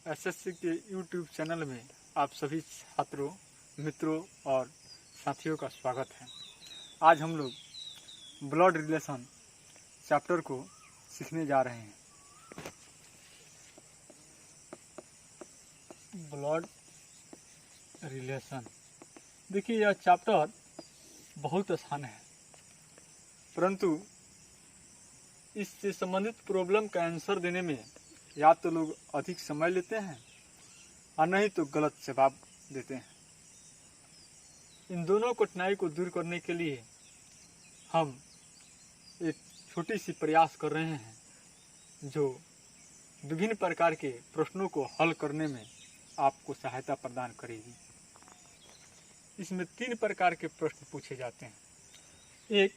SSC के YouTube channel में आप सभी छात्रों, मित्रों और साथियों का स्वागत है। आज हम लोग ब्लड रिलेशन चैप्टर को सीखने जा रहे हैं। ब्लड रिलेशन, देखिए यह चैप्टर बहुत आसान है, परंतु इससे संबंधित प्रॉब्लम का आंसर देने में या तो लोग अधिक समय लेते हैं और नहीं तो गलत जवाब देते हैं। इन दोनों कठिनाई को दूर करने के लिए हम एक छोटी सी प्रयास कर रहे हैं जो विभिन्न प्रकार के प्रश्नों को हल करने में आपको सहायता प्रदान करेगी। इसमें 3 प्रकार के प्रश्न पूछे जाते हैं। एक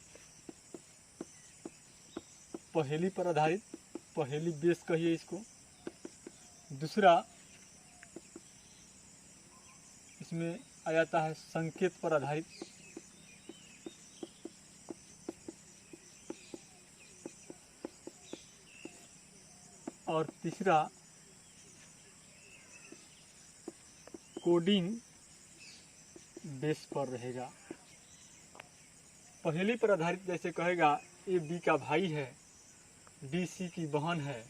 पहेली पर आधारित, पहेली बेस कहिए इसको। दूसरा इसमें आ जाता है संकेत पर आधारित। और तीसरा कोडिंग बेस पर रहेगा। पहेली पर आधारित जैसे कहेगा ए बी का भाई है, बी सी की बहन है,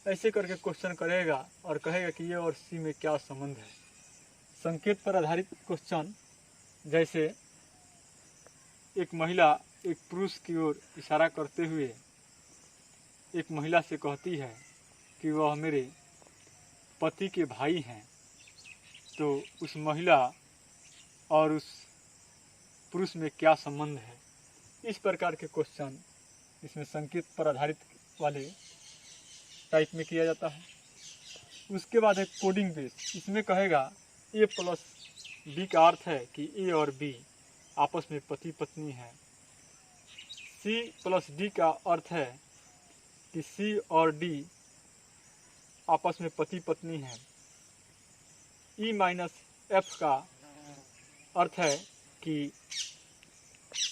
ऐसे करके क्वेश्चन करेगा और कहेगा कि ये और सी में क्या संबंध है। संकेत पर आधारित क्वेश्चन जैसे एक महिला एक पुरुष की ओर इशारा करते हुए एक महिला से कहती है कि वह मेरे पति के भाई हैं, तो उस महिला और उस पुरुष में क्या संबंध है। इस प्रकार के क्वेश्चन इसमें संकेत पर आधारित वाले टाइप में किया जाता है। उसके बाद है कोडिंग बेस। इसमें कहेगा ए प्लस बी का अर्थ है कि ए और बी आपस में पति पत्नी है। सी प्लस डी का अर्थ है कि सी और डी आपस में पति पत्नी है। ई माइनस एफ का अर्थ है कि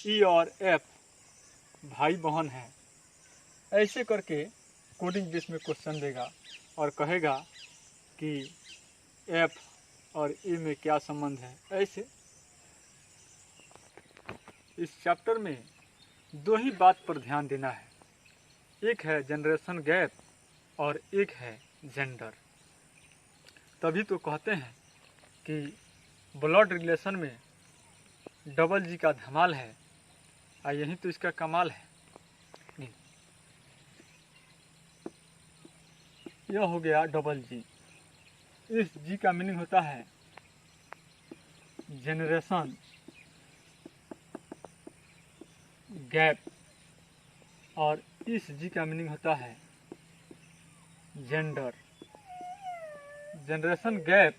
ई और एफ भाई बहन है। ऐसे करके कोडिंग बेस में क्वेश्चन देगा और कहेगा कि एफ और ए में क्या संबंध है। ऐसे इस चैप्टर में 2 ही बात पर ध्यान देना है, एक है जनरेशन गैप और एक है जेंडर। तभी तो कहते हैं कि ब्लड रिलेशन में डबल जी का धमाल है, और यही तो इसका कमाल है। नहीं, यह हो गया डबल जी। इस जी का मीनिंग होता है जनरेशन गैप और इस जी का मीनिंग होता है जेंडर। जनरेशन गैप,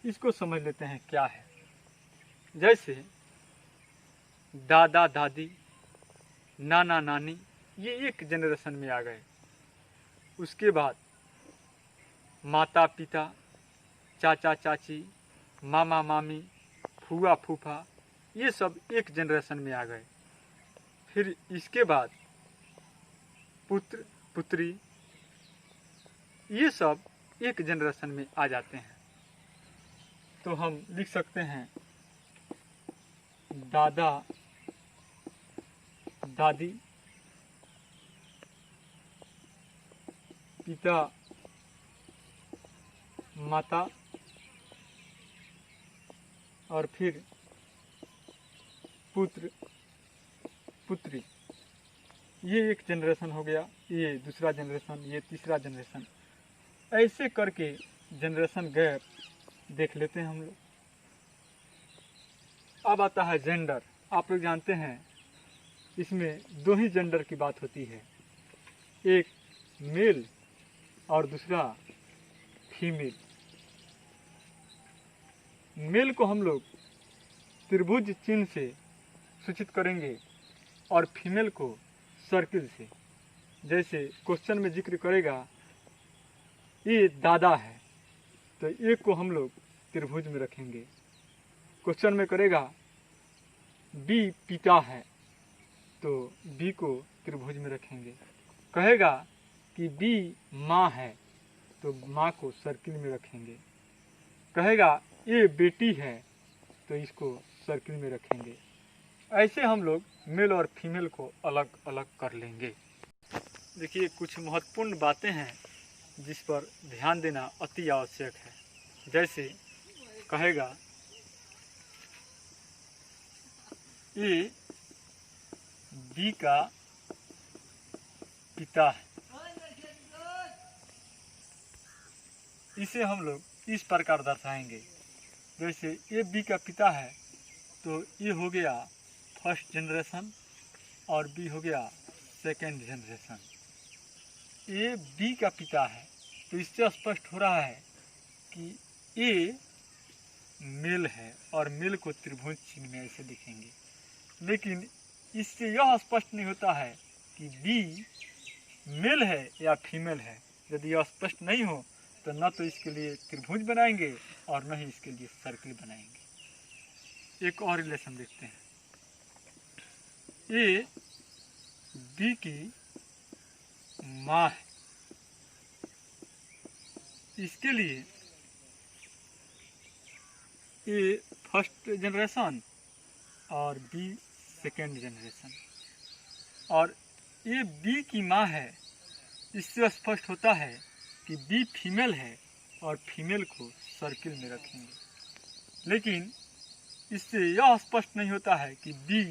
इसको समझ लेते हैं क्या है। जैसे दादा दादी, नाना नानी, ये एक जनरेशन में आ गए। उसके बाद माता पिता, चाचा चाची, मामा मामी, फूआ फूफा, ये सब एक जनरेशन में आ गए। फिर इसके बाद पुत्र पुत्री, ये सब एक जनरेशन में आ जाते हैं। तो हम लिख सकते हैं दादा दादी, पिता माता, और फिर पुत्र पुत्री। ये एक जनरेशन हो गया, ये दूसरा जनरेशन, ये तीसरा जनरेशन। ऐसे करके जनरेशन गैप देख लेते हैं हम लोग। अब आता है जेंडर। आप लोग जानते हैं इसमें 2 ही जेंडर की बात होती है, एक मेल और दूसरा फीमेल। मेल को हम लोग त्रिभुज चिन्ह से सूचित करेंगे और फीमेल को सर्किल से। जैसे क्वेश्चन में जिक्र करेगा ये दादा है, तो एक को हम लोग त्रिभुज में रखेंगे। क्वेश्चन में करेगा बी पिता है, तो बी को त्रिभुज में रखेंगे। कहेगा कि बी माँ है, तो माँ को सर्किल में रखेंगे। कहेगा ये बेटी है तो इसको सर्किल में रखेंगे। ऐसे हम लोग मेल और फीमेल को अलग अलग कर लेंगे। देखिए कुछ महत्वपूर्ण बातें हैं जिस पर ध्यान देना अति आवश्यक है। जैसे कहेगा ये बी का पिता है, इसे हम लोग इस प्रकार दर्शाएंगे। जैसे ये बी का पिता है तो ये हो गया फर्स्ट जनरेशन और बी हो गया सेकेंड जनरेशन। ए बी का पिता है तो इससे स्पष्ट हो रहा है कि ए मेल है और मेल को त्रिभुज चिन्ह में ऐसे लिखेंगे। लेकिन इससे यह स्पष्ट नहीं होता है कि बी मेल है या फीमेल है। यदि यह स्पष्ट नहीं हो तो न तो इसके लिए त्रिभुज बनाएंगे और न ही इसके लिए सर्किल बनाएंगे। एक और रिलेशन देखते हैं। ए बी की माँ है, इसके लिए ए फर्स्ट जनरेशन और बी सेकेंड जनरेशन। और ए बी की माँ है, इससे स्पष्ट होता है कि बी फीमेल है और फीमेल को सर्किल में रखेंगे। लेकिन इससे यह स्पष्ट नहीं होता है कि बी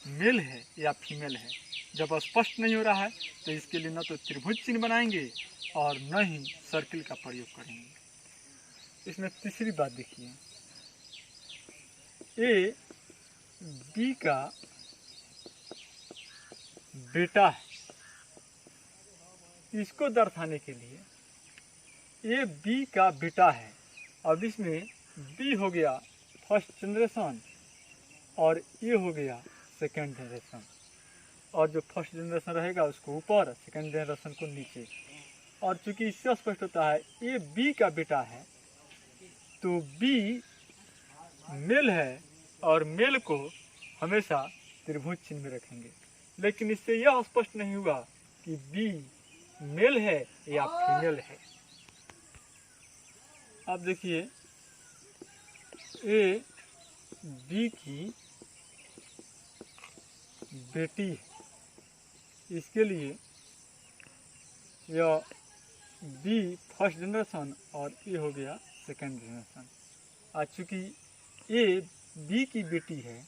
मेल है या फीमेल है। जब स्पष्ट नहीं हो रहा है तो इसके लिए न तो त्रिभुज चिन्ह बनाएंगे और न ही सर्किल का प्रयोग करेंगे। इसमें तीसरी बात देखिए, ए बी का बेटा है, इसको दर्शाने के लिए ए बी का बेटा है। अब इसमें बी हो गया फर्स्ट जनरेशन और ए हो गया सेकेंड जनरेशन। और जो फर्स्ट जनरेशन रहेगा उसको ऊपर, सेकेंड जनरेशन को नीचे। और चूंकि इससे स्पष्ट होता है ए बी का बेटा है तो बी मेल है और मेल को हमेशा त्रिभुज चिन्ह में रखेंगे। लेकिन इससे यह स्पष्ट नहीं हुआ कि बी मेल है या फीमेल है। अब देखिए ए बी की बेटी है, इसके लिए यह बी फर्स्ट जनरेशन और ए हो गया सेकेंड जनरेशन। आज चूँकि ए बी की बेटी है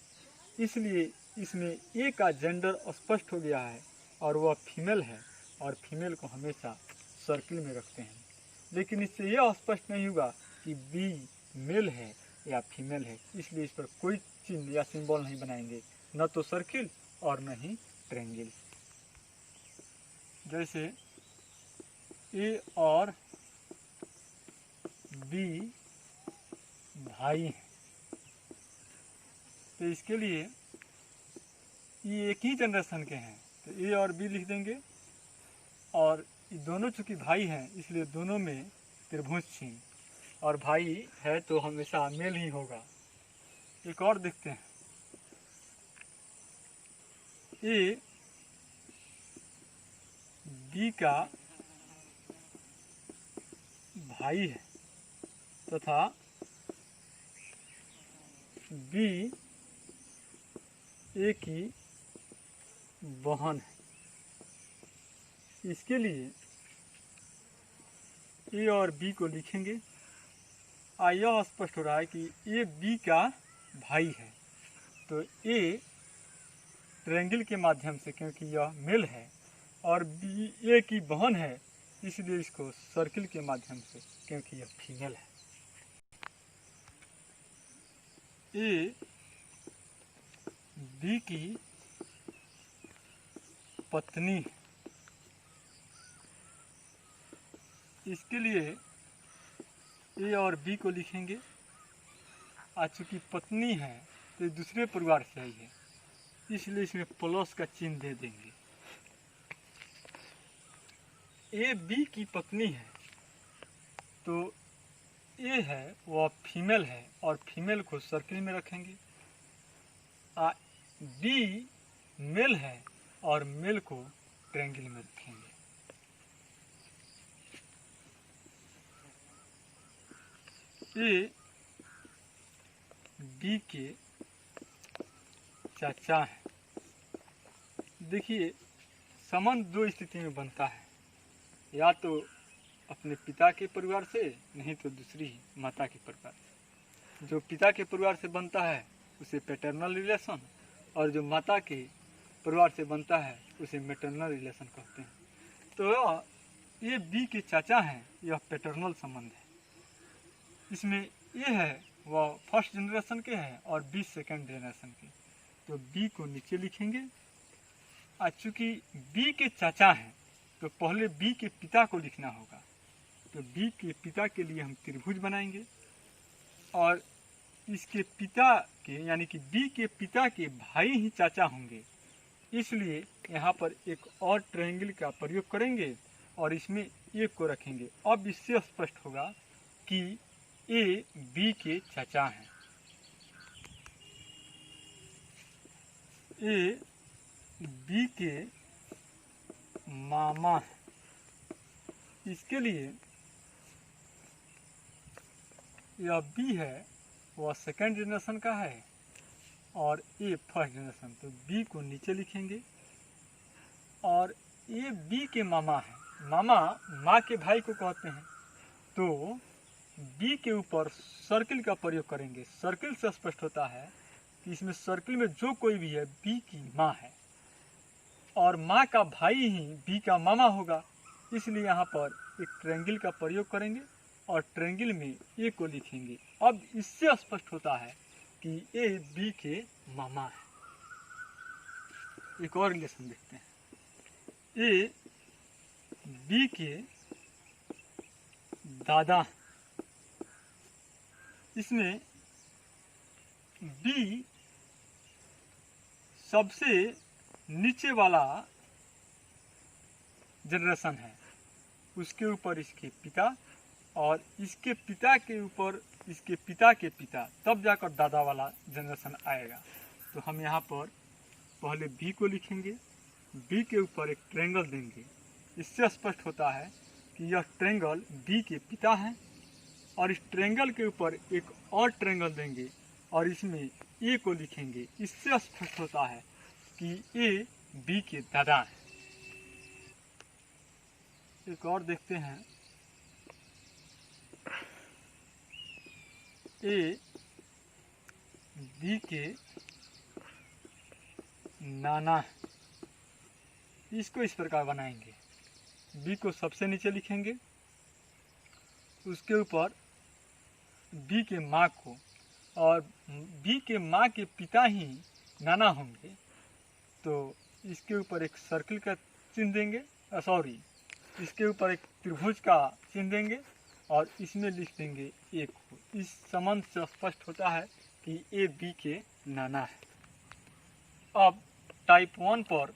इसलिए इसमें ए का जेंडर स्पष्ट हो गया है और वह फीमेल है और फीमेल को हमेशा सर्किल में रखते हैं। लेकिन इससे यह स्पष्ट नहीं हुआ कि बी मेल है या फीमेल है, इसलिए इस पर कोई चिन्ह या सिंबल नहीं बनाएंगे, न तो सर्किल और न ही ट्रायंगल। जैसे ए और बी भाई हैं तो इसके लिए ये एक ही जनरेशन के हैं तो ए और बी लिख देंगे। और ये दोनों चूँकि भाई हैं इसलिए दोनों में त्रिभुज चिन्ह, और भाई है तो हमेशा मेल ही होगा। एक और देखते हैं, ए बी का भाई है तथा बी ए की बहन है। इसके लिए ए और बी को लिखेंगे। यह स्पष्ट हो रहा है कि ए बी का भाई है तो ए ट्रायंगल के माध्यम से, क्योंकि यह मेल है, और बी ए की बहन है इसलिए इसको सर्किल के माध्यम से, क्योंकि यह फीमेल है। ए बी की पत्नी है, इसके लिए ए और बी को लिखेंगे। आज चूँकि पत्नी है तो दूसरे परिवार से आई है इसलिए इसमें प्लस का चिन्ह दे देंगे। ए बी की पत्नी है तो ए है वह फीमेल है और फीमेल को सर्किल में रखेंगे। बी मेल है और मेल को ट्रायंगल में रखेंगे। ए बी के चाचा है। देखिए संबंध दो स्थिति में बनता है, या तो अपने पिता के परिवार से, नहीं तो दूसरी माता के परिवार से। जो पिता के परिवार से बनता है उसे पैटर्नल रिलेशन, और जो माता के परिवार से बनता है उसे मैटरनल रिलेशन कहते हैं। तो ये बी के चाचा हैं, यह पैटर्नल संबंध है। इसमें ए है वह फर्स्ट जनरेशन के हैं और बी सेकेंड जनरेशन के। तो बी को नीचे लिखेंगे। चूँकि बी के चाचा हैं तो पहले बी के पिता को लिखना होगा। तो बी के पिता के लिए हम त्रिभुज बनाएंगे, और इसके पिता के यानी कि बी के पिता के भाई ही चाचा होंगे, इसलिए यहाँ पर एक और ट्रायंगल का प्रयोग करेंगे और इसमें ए को रखेंगे। अब इससे स्पष्ट होगा कि ए बी के चाचा हैं। ए बी के मामा हैं। इसके लिए यह बी है वह सेकेंड जनरेशन का है और ए फर्स्ट जनरेशन। तो बी को नीचे लिखेंगे, और ए बी के मामा है। मामा माँ के भाई को कहते हैं। तो बी के ऊपर सर्किल का प्रयोग करेंगे। सर्किल से स्पष्ट होता है कि इसमें सर्किल में जो कोई भी है बी की माँ है, और माँ का भाई ही बी का मामा होगा, इसलिए यहाँ पर एक ट्रायंगल का प्रयोग करेंगे और ट्रायंगल में ए को लिखेंगे। अब इससे स्पष्ट होता है कि ए बी के मामा है। एक और रिलेशन देखते हैं। ए बी के दादा। इसमें बी सबसे नीचे वाला जनरेशन है, उसके ऊपर इसके पिता, और इसके पिता के ऊपर इसके पिता के पिता, तब जाकर दादा वाला जनरेशन आएगा। तो हम यहाँ पर पहले बी को लिखेंगे, बी के ऊपर एक ट्रायंगल देंगे। इससे स्पष्ट होता है कि यह ट्रायंगल बी के पिता है, और इस ट्रायंगल के ऊपर एक और ट्रायंगल देंगे और इसमें ए को लिखेंगे। इससे स्पष्ट होता है कि ए बी के दादा है। एक और देखते हैं। ए बी के नाना है। इसको इस प्रकार बनाएंगे। बी को सबसे नीचे लिखेंगे, उसके ऊपर बी के माँ को, और बी के माँ के पिता ही नाना होंगे। तो इसके ऊपर एक सर्किल का चिन्ह देंगे, इसके ऊपर एक त्रिभुज का चिन्ह देंगे और इसमें लिख देंगे ए को। इस संबंध से स्पष्ट होता है कि ए बी के नाना है। अब टाइप 1 पर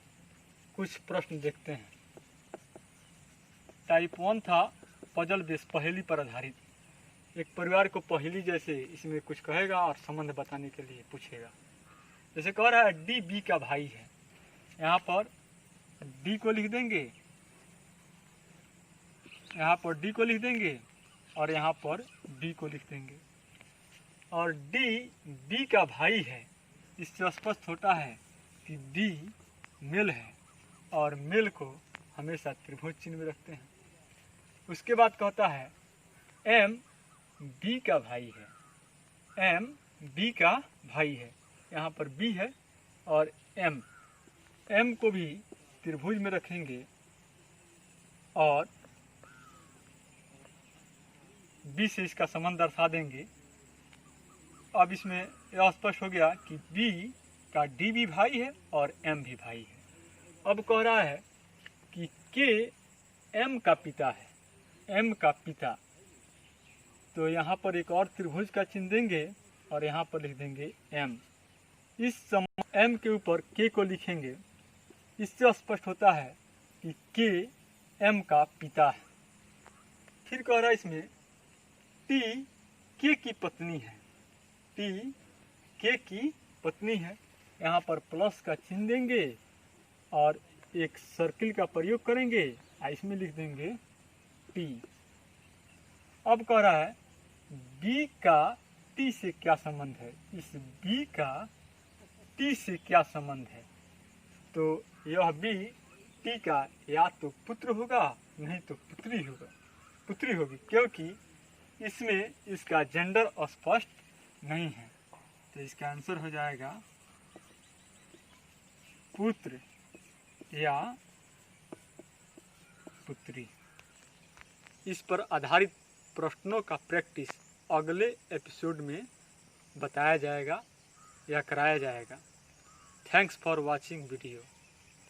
कुछ प्रश्न देखते हैं। टाइप 1 था पजल बेस, पहेली पर आधारित। एक परिवार को पहेली जैसे इसमें कुछ कहेगा और संबंध बताने के लिए पूछेगा। जैसे कह रहा है डी बी का भाई है, यहाँ पर डी को लिख देंगे, यहाँ पर डी को लिख देंगे और यहाँ पर बी को लिख देंगे। और डी बी का भाई है, इससे स्पष्ट होता है कि डी मेल है, और मेल को हमेशा त्रिभुज चिन्ह में रखते हैं। उसके बाद कहता है एम बी का भाई है, एम बी का भाई है। यहाँ पर बी है और एम को भी त्रिभुज में रखेंगे और बी से इसका संबंध दर्शा देंगे। अब इसमें यह स्पष्ट हो गया कि बी का डी भी भाई है और एम भी भाई है। अब कह रहा है कि के एम का पिता है, एम का पिता। तो यहाँ पर एक और त्रिभुज का चिन्ह देंगे और यहाँ पर लिख देंगे एम। इस एम के ऊपर के को लिखेंगे। इससे स्पष्ट होता है कि के एम का पिता है। फिर कह रहा है इसमें टी के की पत्नी है, टी के की पत्नी है। यहाँ पर प्लस का चिन्ह देंगे और एक सर्किल का प्रयोग करेंगे, इसमें लिख देंगे टी। अब कह रहा है बी का टी से क्या संबंध है, इस बी का टी से क्या संबंध है। तो यह बी टी का या तो पुत्र होगा नहीं तो पुत्री होगी, क्योंकि इसमें इसका जेंडर स्पष्ट नहीं है। तो इसका आंसर हो जाएगा पुत्र या पुत्री। इस पर आधारित प्रश्नों का प्रैक्टिस अगले एपिसोड में बताया जाएगा या कराया जाएगा। Thanks for watching video.